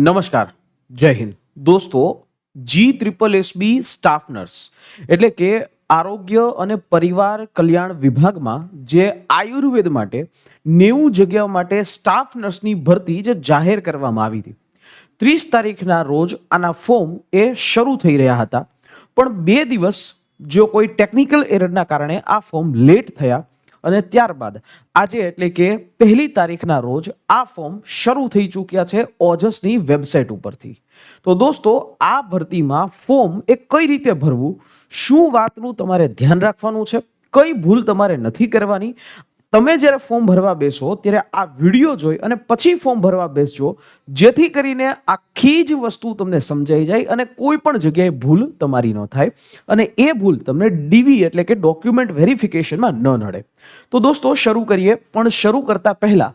નમસ્કાર, જય હિન્દ દોસ્તો. GSSB સ્ટાફ નર્સ એટલે કે આરોગ્ય અને પરિવાર કલ્યાણ વિભાગમાં જે આયુર્વેદ માટે 90 જગ્યાઓ માટે સ્ટાફ નર્સની ભરતી જે જાહેર કરવામાં આવી હતી, 30 તારીખના રોજ આના ફોર્મ એ શરૂ થઈ રહ્યા હતા, પણ 2 દિવસ જો કોઈ ટેકનિકલ એરરના કારણે આ ફોર્મ લેટ થયા અને ત્યારબાદ આજે એટલે કે 1 તારીખના રોજ આ ફોર્મ શરૂ થઈ ચૂક્યા છે ઓજસની વેબસાઇટ ઉપરથી. તો દોસ્તો, આ ભરતીમાં ફોર્મ એ કઈ રીતે ભરવું, શું વાતનું તમારે ધ્યાન રાખવાનું છે, કઈ ભૂલ તમારે નથી કરવાની, તમે જ્યારે ફોર્મ ભરવા બેસો ત્યારે આ વિડીયો જોઈ અને પછી ફોર્મ ભરવા બેસજો, જેથી કરીને આખી જ વસ્તુ તમને સમજાઈ જાય અને કોઈ પણ જગ્યાએ ભૂલ તમારી ન થાય અને એ ભૂલ તમને ડીવી એટલે કે ડોક્યુમેન્ટ વેરિફિકેશનમાં ન નડે. તો દોસ્તો, શરૂ કરીએ. પણ શરૂ કરતા પહેલા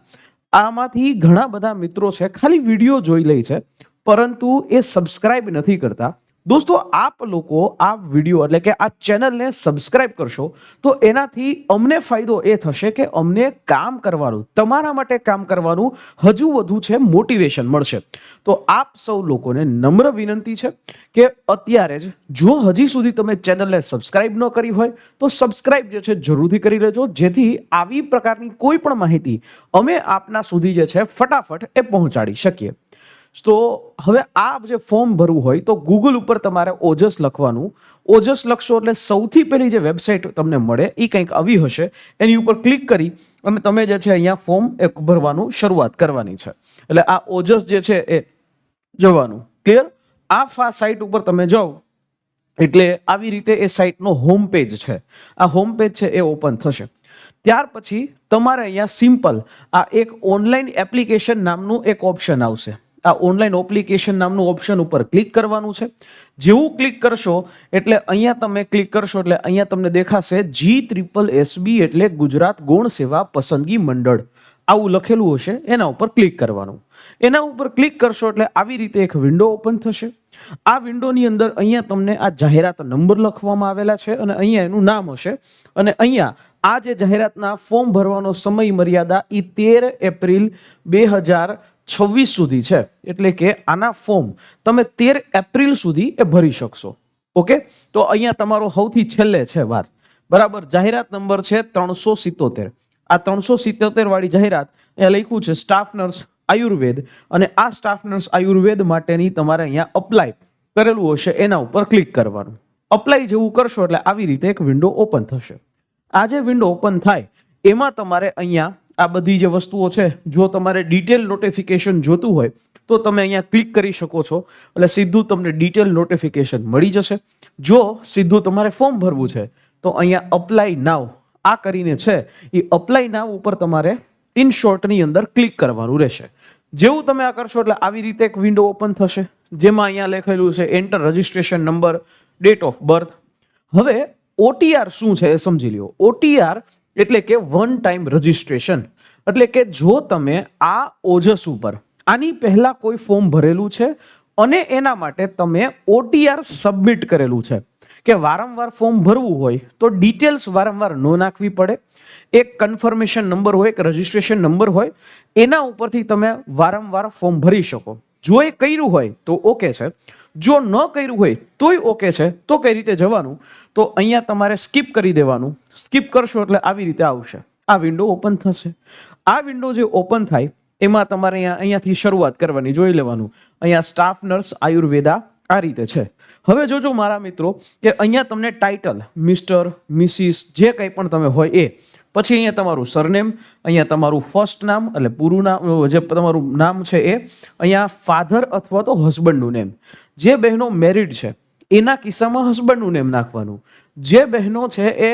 આમાંથી ઘણા બધા મિત્રો છે ખાલી વિડીયો જોઈ લે છે પરંતુ એ સબસ્ક્રાઇબ નથી કરતા. દોસ્તો, આપ લોકો આ વિડીયો એટલે કે આ ચેનલને સબસ્ક્રાઇબ કરશો તો એનાથી અમને ફાયદો એ થશે કે અમને કામ કરવાનું, તમારા માટે કામ કરવાનું હજુ વધુ છે મોટિવેશન મળશે. તો આપ સૌ લોકોને નમ્ર વિનંતી છે કે અત્યારે જ જો હજી સુધી તમે ચેનલને સબસ્ક્રાઇબ ન કરી હોય તો સબસ્ક્રાઇબ જે છે જરૂરથી કરી લેજો, જેથી આવી પ્રકારની કોઈ પણ માહિતી અમે આપના સુધી જે છે ફટાફટ એ પહોંચાડી શકીએ. તો હવે આ જે ફોર્મ ભરવું હોય તો ગૂગલ ઉપર તમારે ઓજસ લખવાનું. ઓજસ લખશો એટલે સૌથી પહેલી જે વેબસાઇટ તમને મળે એ કંઈક આવી હશે, એની ઉપર ક્લિક કરી અને તમે જે છે અહીંયા ફોર્મ એક ભરવાનું શરૂઆત કરવાની છે. એટલે આ ઓજસ જે છે એ જવાનું. ક્લિયર? આ સાઇટ ઉપર તમે જાઓ એટલે આવી રીતે એ સાઇટનો હોમ પેજ છે. આ હોમ પેજ છે એ ઓપન થશે. ત્યાર પછી તમારે અહીંયા સિમ્પલ આ એક ઓનલાઈન એપ્લિકેશન નામનું એક ઓપ્શન આવશે. આ ઓનલાઈન એપ્લિકેશન નામનું ઓપ્શન ઉપર ક્લિક કરવાનું છે. જેવું ક્લિક કરશો એટલે અહીંયા તમે ક્લિક કરશો એટલે અહીંયા તમને દેખાશે GSSB એટલે ગુજરાત ગૌણ સેવા પસંદગી મંડળ, આવું લખેલું હશે. એના ઉપર ક્લિક કરવાનું. એના ઉપર ક્લિક કરશો એટલે આવી રીતે એક વિન્ડો ઓપન થશે. આ વિન્ડોની અંદર અહીંયા તમને આ જાહેરાત નંબર લખવામાં આવેલા છે અને અહીંયા એનું નામ હશે અને અહીંયા આ જે જાહેરાતના ફોર્મ ભરવાનો સમય મર્યાદા એ 13 એપ્રિલ 2026 સુધી છે. એટલે કે આના ફોર્મ તમે 13 એપ્રિલ સુધી એ ભરી શકશો. ઓકે, તો અહીંયા તમારો સૌથી છેલ્લે છે વાર, બરાબર. જાહેરાત નંબર છે 377. આ 377 વાળી જાહેરાત અહીંયા લખ્યું છે સ્ટાફ નર્સ આયુર્વેદ, અને આ સ્ટાફ નર્સ આયુર્વેદ માટેની તમારે અહીંયા અપ્લાય કરેલું હશે, એના ઉપર ક્લિક કરવાનું. અપ્લાય જેવું કરશો એટલે આવી રીતે એક વિન્ડો ઓપન થશે. આ જે વિન્ડો ઓપન થાય એમાં તમારે અહીંયા આ બધી જે વસ્તુઓ છે, જો તમારે ડિટેલ નોટિફિકેશન જોતું હોય તો તમે અહીંયા ક્લિક કરી શકો છો, એટલે સીધું તમને ડિટેલ નોટિફિકેશન મળી જશે. જો સીધું તમારે ફોર્મ ભરવું છે તો અહીંયા અપ્લાય નાવ આ કરીને છે એ અપ્લાય નાવ ઉપર તમારે ઇન શોર્ટની અંદર ક્લિક કરવાનું રહેશે. જેવું તમે આ કરશો એટલે આવી રીતે એક વિન્ડો ઓપન થશે, જેમાં અહીંયા લખેલું છે enter registration number, date of birth. હવે OTR શું છે એ સમજી લ્યો. OTR એટલે કે વન ટાઈમ રજિસ્ટ્રેશન. એટલે કે જો તમે આ ઓજસ ઉપર આની પહેલા કોઈ ફોર્મ ભરેલું છે અને એના માટે તમે OTR સબમિટ કરેલું છે કે વારંવાર ફોર્મ ભરવું હોય તો ડિટેલ્સ વારંવાર ન નાખવી પડે, એક કન્ફર્મેશન નંબર હોય, એક રજિસ્ટ્રેશન નંબર હોય, એના ઉપરથી તમે વારંવાર ફોર્મ ભરી શકો. જો એ કર્યું હોય તો ઓકે છે, જો ન કર્યું હોય તોય ઓકે છે. તો કઈ રીતે જવાનું, તો અહીંયા તમારે સ્કીપ કરી દેવાનું. સ્કીપ કરશો એટલે આવી રીતે આવશે, આ વિન્ડો ઓપન થશે. આ વિન્ડો જે ઓપન થાય એમાં તમારે અહીંયાથી શરૂઆત કરવાની, જોઈ લેવાનું. અહીંયા સ્ટાફ નર્સ આયુર્વેદા આ રીતે છે. હવે જોજો મારા મિત્રો કે અહીંયા તમને ટાઇટલ મિસ્ટર, મિસિસ જે કંઈ પણ તમે હોય એ, પછી અહીંયા તમારું સરનેમ, અહીંયા તમારું ફર્સ્ટ નામ એટલે પૂરું નામ, જે તમારું નામ છે એ, અહીંયા ફાધર અથવા તો હસબન્ડનું નેમ. જે બહેનો મેરિડ છે એના કિસ્સામાં હસબન્ડનું નેમ નાખવાનું. જે બહેનો છે એ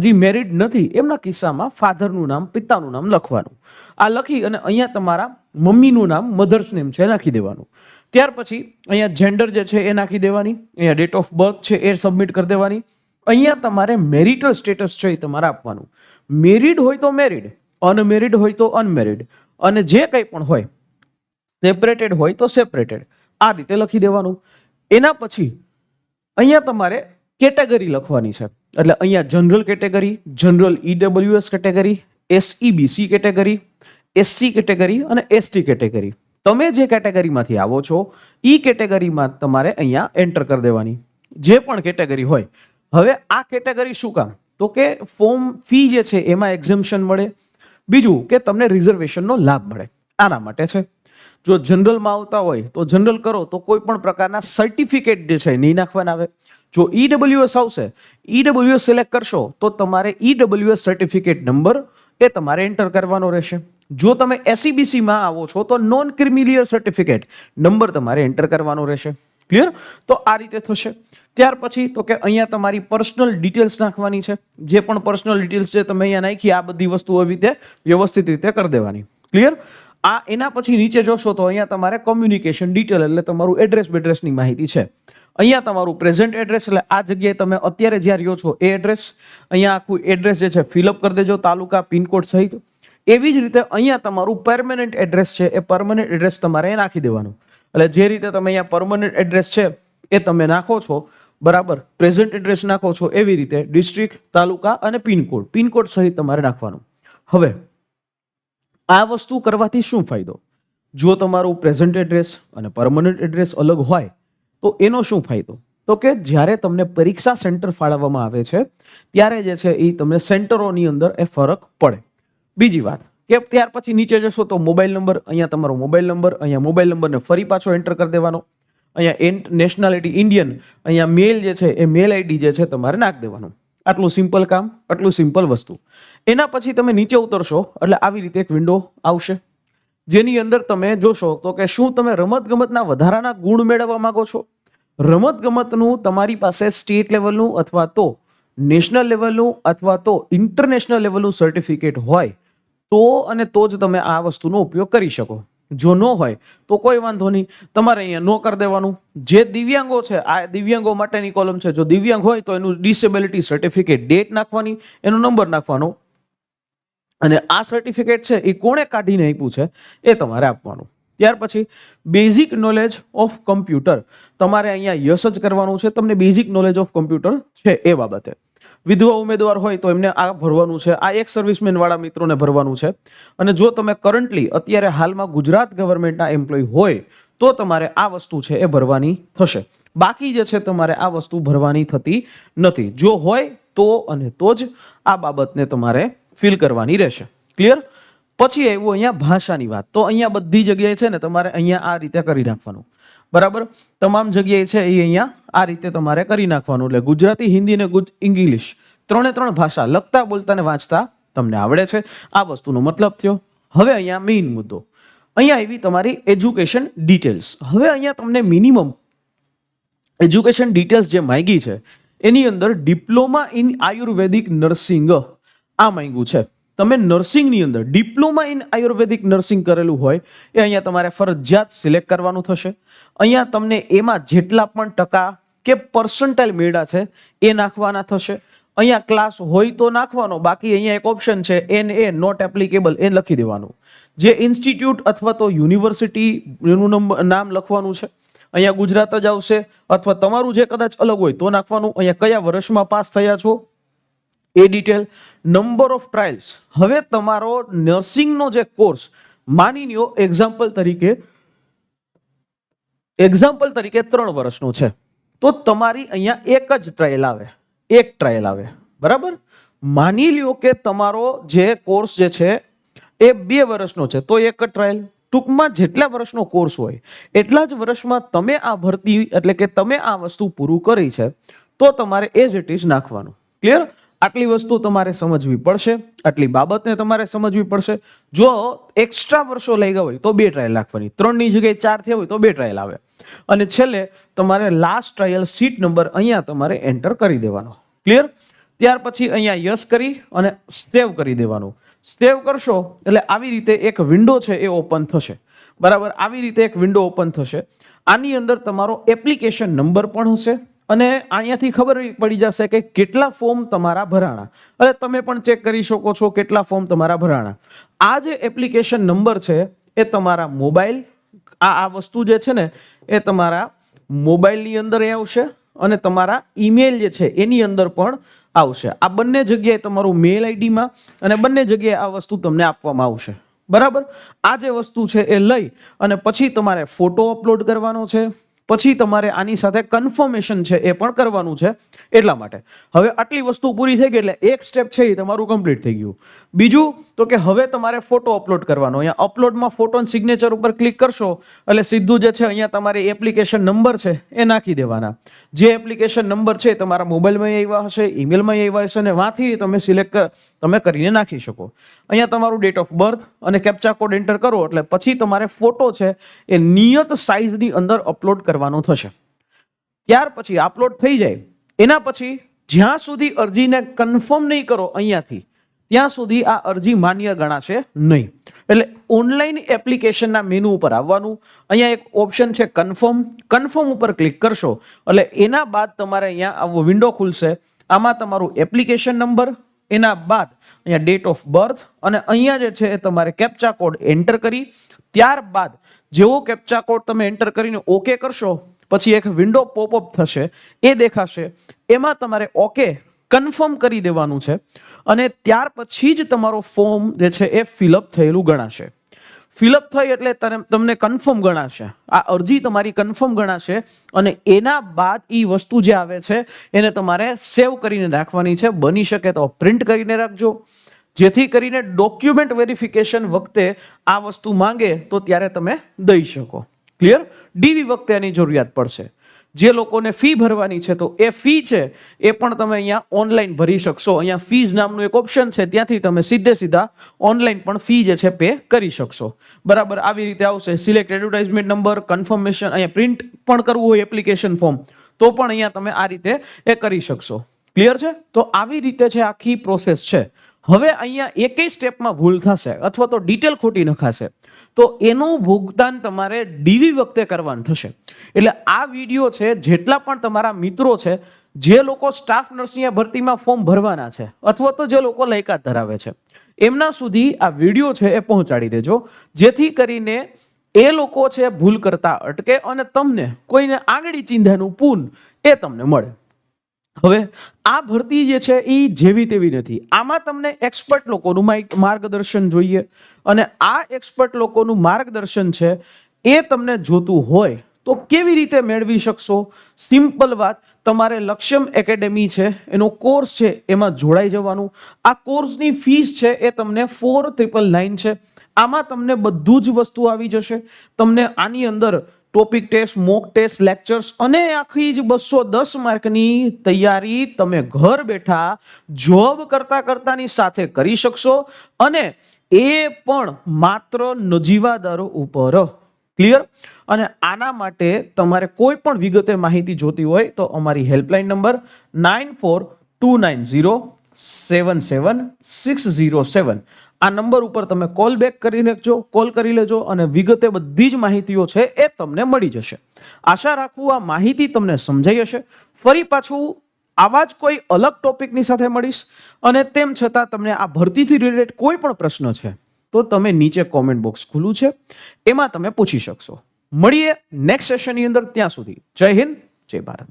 હજી મેરિડ નથી એમના કિસ્સામાં ફાધરનું નામ, પિતાનું નામ લખવાનું. આ લખી અને અહીંયા તમારા મમ્મીનું નામ, મધર્સ નેમ છે નાખી દેવાનું. ત્યાર પછી અહીંયા જેન્ડર જે છે એ નાખી દેવાની, અહીંયા ડેટ ઓફ બર્થ છે એ સબમિટ કરી દેવાની. અહીંયા તમારે મેરિટલ સ્ટેટસ છે એ તમારે આપવાનું. મેરિડ હોય તો મેરિડ, અનમેરિડ હોય તો અનમેરિડ, અને જે કંઈ પણ હોય સેપરેટેડ હોય તો સેપરેટેડ, આ રીતે લખી દેવાનું. એના પછી અહીંયા તમારે કેટેગરી લખવાની છે. એટલે અહીંયા general category, general EWS category, SEBC category, SC category અને ST કેટેગરી. તમે જે કેટેગરીમાંથી આવો છો એ કેટેગરીમાં તમારે અહીંયા એન્ટર કરી દેવાની, જે પણ કેટેગરી હોય. હવે આ કેટેગરી શું કામ? તો કે ફોર્મ ફી જે છે એમાં એક્ઝમ્પશન મળે, બીજું કે તમને રિઝર્વેશનનો લાભ મળે, આના માટે છે. જો જનરલમાં આવતા હોય તો જનરલ કરો તો કોઈ પણ પ્રકારના સર્ટિફિકેટ જે છે નહીં નાખવાના આવે. જો ઈડબ્લ્યુએસ આવશે, ઈડબ્લ્યુએસ સિલેક્ટ કરશો તો તમારે ઈડબ્લ્યુએસ સર્ટિફિકેટ નંબર એ તમારે એન્ટર કરવાનો રહેશે. જો તમે એસસીબીસીમાં આવો છો તો નોન ક્રિમિલિયર સર્ટિફિકેટ નંબર તમારે એન્ટર કરવાનો રહેશે. ક્લિયર? તો આ રીતે થશે. ત્યાર પછી તો કે અહીંયા તમારી પર્સનલ ડિટેલ્સ નાખવાની છે. જે પણ પર્સનલ ડિટેલ્સ છે તમે અહીંયા નાખી, આ બધી વસ્તુ આવી રીતે વ્યવસ્થિત રીતે કરી દેવાની. ક્લિયર? આ એના પછી નીચે જોશો તો અહીંયા તમારે કોમ્યુનિકેશન ડિટેલ એટલે તમારું એડ્રેસ બેડ્રેસની માહિતી છે. અહીંયા તમારું પ્રેઝન્ટ એડ્રેસ એટલે આ જગ્યાએ તમે અત્યારે જ્યાં રહ્યો છો એ એડ્રેસ, અહીંયા આખું એડ્રેસ જે છે ફિલઅપ કરી દેજો, તાલુકા, પિનકોડ સહિત. એવી જ રીતે અહીંયા તમારું પરમેનન્ટ એડ્રેસ છે એ પરમેનન્ટ એડ્રેસ તમારે નાખી દેવાનું. એટલે જે રીતે તમે અહીંયા પરમેનન્ટ એડ્રેસ છે એ તમે નાખો છો, બરાબર, પ્રેઝન્ટ એડ્રેસ નાખો છો, એવી રીતે ડિસ્ટ્રિક્ટ, તાલુકા અને પિનકોડ સહિત તમારે નાખવાનું. હવે આ વસ્તુ કરવાથી શું ફાયદો? જો તમારું પ્રેઝન્ટ એડ્રેસ અને પરમનન્ટ એડ્રેસ અલગ હોય તો એનો શું ફાયદો? તો કે જ્યારે તમને પરીક્ષા સેન્ટર ફાળવવામાં આવે છે ત્યારે જે છે એ તમને સેન્ટરોની અંદર એ ફરક પડે. બીજી વાત કે ત્યાર પછી નીચે જશો તો મોબાઈલ નંબર, અહીંયા તમારો મોબાઈલ નંબર, અહીંયા મોબાઈલ નંબરને ફરી પાછો એન્ટર કરી દેવાનો. અહીંયા નેશનાલિટી ઇન્ડિયન, અહીંયા મેલ જે છે એ મેલ આઈડી જે છે તમારે નાખી દેવાનું. આટલું સિમ્પલ કામ, આટલું સિમ્પલ વસ્તુ. એના પછી તમે નીચે ઉતરશો એટલે આવી રીતે એક વિન્ડો આવશે, જેની અંદર તમે જોશો તો કે શું તમે રમતગમતના વધારાના ગુણ મેળવવા માંગો છો? રમતગમતનું તમારી પાસે સ્ટેટ લેવલનું અથવા તો નેશનલ લેવલનું અથવા તો ઇન્ટરનેશનલ લેવલનું સર્ટિફિકેટ હોય તો અને તો જ તમે આ વસ્તુનો ઉપયોગ કરી શકો. જો ન હોય તો કોઈ વાંધો નહીં, તમારે અહીંયા નો કરી દેવાનું. જે દિવ્યાંગો છે, આ દિવ્યાંગો માટેની કોલમ છે. જો દિવ્યાંગ હોય તો એનું ડિસેબિલિટી સર્ટિફિકેટ ડેટ નાખવાની, એનો નંબર નાખવાનો, અને આ સર્ટિફિકેટ છે એ કોણે કાઢીને આપ્યું છે એ તમારે આપવાનું. ત્યાર પછી બેઝિક નોલેજ ઓફ કમ્પ્યુટર તમારે અહીંયા યસ જ કરવાનું છે. તમને બેઝિક નોલેજ ઓફ કમ્પ્યુટર છે એ બાબતે. વિધવા ઉમેદવાર હોય તો એમને આ ભરવાનું છે. આ એક સર્વિસમેન વાળા મિત્રોને ભરવાનું છે. અને જો તમે કરન્ટલી અત્યારે હાલમાં ગુજરાત ગવર્મેન્ટના એમ્પ્લોય હોય તો તમારે આ વસ્તુ છે એ ભરવાની થશે. બાકી જે છે તમારે આ વસ્તુ ભરવાની થતી નથી. જો હોય તો અને તો જ આ બાબતને તમારે ફિલ કરવાની રહેશે. ક્લિયર? પછી આવ્યું અહીંયા ભાષાની વાત. તો અહીંયા બધી જગ્યાએ છે ને તમારે અહીંયા આ રીતે કરી નાખવાનું, બરાબર. તમામ જગ્યાએ છે એ અહીંયા આ રીતે તમારે કરી નાખવાનું. એટલે ગુજરાતી, હિન્દી અને ઇંગ્લિશ ત્રણે ત્રણ ભાષા લખતા, બોલતા ને વાંચતા તમને આવડે છે. આ વસ્તુનો મતલબ થયો. હવે અહીંયા મેઇન મુદ્દો, અહીંયા આવી તમારી એજ્યુકેશન ડિટેલ્સ. હવે અહીંયા તમને મિનિમમ એજ્યુકેશન ડિટેલ્સ જે માંગી છે એની અંદર ડિપ્લોમા ઇન આયુર્વેદિક નર્સિંગ આ માંગ્યું છે. તમે નર્સિંગની અંદર ડિપ્લોમા ઇન આયુર્વેદિક નર્સિંગ કરેલું હોય એ અહીંયા તમારે ફરજિયાત સિલેક્ટ કરવાનું થશે. અહીંયા તમને એમાં જેટલા પણ ટકા કે પર્સન્ટાઇલ મેળા છે એ નાખવાના થશે. અહીંયા ક્લાસ હોય તો નાખવાનો, બાકી અહીંયા એક ઓપ્શન છે NA નોટ એપ્લિકેબલ એ લખી દેવાનું. જે ઇન્સ્ટિટ્યૂટ અથવા તો યુનિવર્સિટીનું નામ લખવાનું છે. અહીંયા ગુજરાત જ આવશે, અથવા તમારું જે કદાચ અલગ હોય તો નાખવાનું. અહીંયા કયા વર્ષમાં પાસ થયા છો એ ડિટેલ, નંબર ઓફ ટ્રાયલ્સ. હવે તમારો નર્સિંગનો જે કોર્સ માની લ્યો એક્ઝામ્પલ તરીકે 3 વર્ષનો છે તો તમારી અહીંયા એક જ ટ્રાયલ આવે, એક ટ્રાયલ આવે, બરાબર. માની લ્યો કે તમારો જે કોર્સ જે છે એ 2 વર્ષનો છે તો એક જ ટ્રાયલ. ટૂંકમાં જેટલા વર્ષનો કોર્સ હોય એટલા જ વર્ષમાં તમે આ ભરતી એટલે કે તમે આ વસ્તુ પૂરું કરી છે તો તમારે એઝ ઇટ ઇઝ નાખવાનું. ક્લિયર? આટલી વસ્તુ તમારે સમજવી પડશે, આટલી બાબતને તમારે સમજવી પડશે. જો એક્સ્ટ્રા વર્ષો લઈ ગયા હોય તો 2 ટ્રાયલ નાખવાની, 3ની જગ્યાએ 4 થયા હોય તો 2 ટ્રાયલ આવે. અને છેલ્લે તમારે લાસ્ટ ટ્રાયલ સીટ નંબર અહીંયા તમારે એન્ટર કરી દેવાનો. ક્લિયર? ત્યાર પછી અહીંયા યસ કરી અને સેવ કરી દેવાનું. સેવ કરશો એટલે આવી રીતે એક વિન્ડો છે એ ઓપન થશે, બરાબર. આવી રીતે એક વિન્ડો ઓપન થશે. આની અંદર તમારો એપ્લિકેશન નંબર પણ હશે અને અહીંયાથી ખબર પડી જશે કે કેટલા ફોર્મ તમારા ભરાણા. એટલે તમે પણ ચેક કરી શકો છો કેટલા ફોર્મ તમારા ભરાણા. આ જે એપ્લિકેશન નંબર છે એ તમારા મોબાઈલ, આ વસ્તુ જે છે ને એ તમારા મોબાઈલની અંદર આવશે અને તમારા ઈમેલ જે છે એની અંદર પણ આવશે. આ બંને જગ્યાએ તમારું મેલ આઈડીમાં અને બંને જગ્યાએ આ વસ્તુ તમને આપવામાં આવશે, બરાબર. આ જે વસ્તુ છે એ લઈ અને પછી તમારે ફોટો અપલોડ કરવાનો છે, પછી તમારે આની સાથે કન્ફર્મેશન છે એ પણ કરવાનું છે. એટલા માટે હવે આટલી વસ્તુ પૂરી થઈ ગઈ એટલે એક સ્ટેપ છે એ તમારું કમ્પ્લીટ થઈ ગયું. બીજું તો કે હવે તમારે ફોટો અપલોડ કરવાનો. અહીંયા અપલોડમાં ફોટો અને સિગ્નેચર ઉપર ક્લિક કરશો એટલે સીધું જે છે અહીંયા તમારે એપ્લિકેશન નંબર છે એ નાખી દેવાના. જે એપ્લિકેશન નંબર છે તમારા મોબાઈલમાં આવ્યા હશે, ઈમેલમાં આવ્યા હશે અને વાંથી તમે સિલેક્ટ તમે કરીને નાખી શકો. અહીંયા તમારું ડેટ ઓફ બર્થ અને કેપ્ચા કોડ એન્ટર કરો એટલે પછી તમારે ફોટો છે એ નિયત સાઇઝની અંદર અપલોડ કરવાનો થશે. ત્યાર પછી અપલોડ થઈ જાય એના પછી જ્યાં સુધી અરજીને કન્ફર્મ નહીં કરો અહીંયાથી ત્યાં સુધી આ અરજી માન્ય ગણાશે નહીં. એટલે ઓનલાઈન એપ્લિકેશનના મેનુ ઉપર આવવાનું. અહીંયા એક ઓપ્શન છે કન્ફર્મ ઉપર ક્લિક કરશો એટલે એના બાદ તમારે અહીંયા આવો વિન્ડો ખુલશે. આમાં તમારું એપ્લિકેશન નંબર, એના બાદ અહીંયા ડેટ ઓફ બર્થ અને અહીંયા જે છે એ તમારે કેપ્ચા કોડ એન્ટર કરી ત્યારબાદ જેવો કેપ્ચા કોડ તમે એન્ટર કરીને ઓકે કરશો પછી એક વિન્ડો પોપઅપ થશે, એ દેખાશે. એમાં તમારે ઓકે કન્ફર્મ કરી દેવાનું છે અને ત્યાર પછી જ તમારો ફોર્મ જે છે એ ફિલઅપ થયેલું ગણાશે. ફિલઅપ થઈ એટલે તમને કન્ફર્મ ગણાશે, આ અરજી તમારી કન્ફર્મ ગણાશે અને એના બાદ એ વસ્તુ જે આવે છે એને તમારે સેવ કરીને રાખવાની છે. બની શકે તો પ્રિન્ટ કરીને રાખજો જેથી કરીને ડોક્યુમેન્ટ વેરિફિકેશન વખતે આ વસ્તુ માંગે તો ત્યારે તમે દઈ શકો. ક્લિયર? ડીવી વખતે એની જરૂરિયાત પડશે. જે લોકોને ફી ભરવાની છે તો એ ફી છે એ પણ તમે અહીંયા ઓનલાઈન ભરી શકશો. અહીંયા ફીઝ નામનું એક ઓપ્શન છે, ત્યાંથી તમે સીધા ઓનલાઈન પણ ફી જે છે પે કરી શકશો. બરાબર આવી રીતે આવશે. સિલેક્ટ એડવર્ટાઇઝમેન્ટ નંબર, કન્ફર્મેશન, અહીંયા પ્રિન્ટ પણ કરવું હોય એપ્લિકેશન ફોર્મ તો પણ અહીંયા તમે આ રીતે એ કરી શકશો. ક્લિયર છે? તો આવી રીતે છે આખી પ્રોસેસ છે. હવે અહીંયા એકેય સ્ટેપમાં ભૂલ થશે અથવા તો ડિટેલ ખોટી નખાશે તો એનું ભુગતાન તમારે ડીવી વખતે કરવાનું થશે. એટલે આ વિડીયો છે જેટલા પણ તમારા મિત્રો છે જે લોકો સ્ટાફ નર્સની ભરતીમાં ફોર્મ ભરવાના છે અથવા તો જે લોકો લાયકાત ધરાવે છે એમના સુધી આ વિડીયો છે એ પહોંચાડી દેજો જેથી કરીને એ લોકો છે ભૂલ કરતા અટકે અને તમને કોઈને આંગળી ચીંધાનું પૂન એ તમને મળે. હવે આ ભરતી જે છે એ જેવી તેવી નથી. આમાં તમને એક્સપર્ટ લોકોનું માર્ગદર્શન જોઈએ અને આ એક્સપર્ટ લોકોનું માર્ગદર્શન છે એ તમને જોતું હોય તો કેવી રીતે મેળવી શકશો? સિમ્પલ વાત, તમારે લક્ષ્યમ એકેડેમી છે એનો કોર્સ છે એમાં જોડાઈ જવાનું. આ કોર્સની ફીસ છે એ તમને 4999 છે. આમાં તમને બધું જ વસ્તુ આવી જશે. તમને આની અંદર topic test, mock test, lectures અને આખી જ 210 માર્કની તૈયારી તમે ઘર બેઠા જોબ કરતાની સાથે કરી શકશો અને એ પણ માત્ર નજીવા દર ઉપર. ક્લિયર? અને આના માટે તમારે કોઈ પણ વિગતે માહિતી જોતી હોય તો અમારી હેલ્પલાઇન નંબર 9429077607 આ નંબર ઉપર તમે કોલ બેક કરી લેજો અને વિગતે બધી જ માહિતીઓ છે એ તમને મળી જશે. આશા રાખું આ માહિતી તમને સમજાઈ હશે. ફરી પાછું આવા જ કોઈ અલગ ટોપિકની સાથે મળીશ અને તેમ છતાં તમને આ ભરતીથી રિલેટેડ કોઈ પણ પ્રશ્ન છે તો તમે નીચે કોમેન્ટ બોક્સ ખુલ્લું છે એમાં તમે પૂછી શકશો. મળીએ નેક્સ્ટ સેશનની અંદર. ત્યાં સુધી જય હિન્દ, જય ભારત.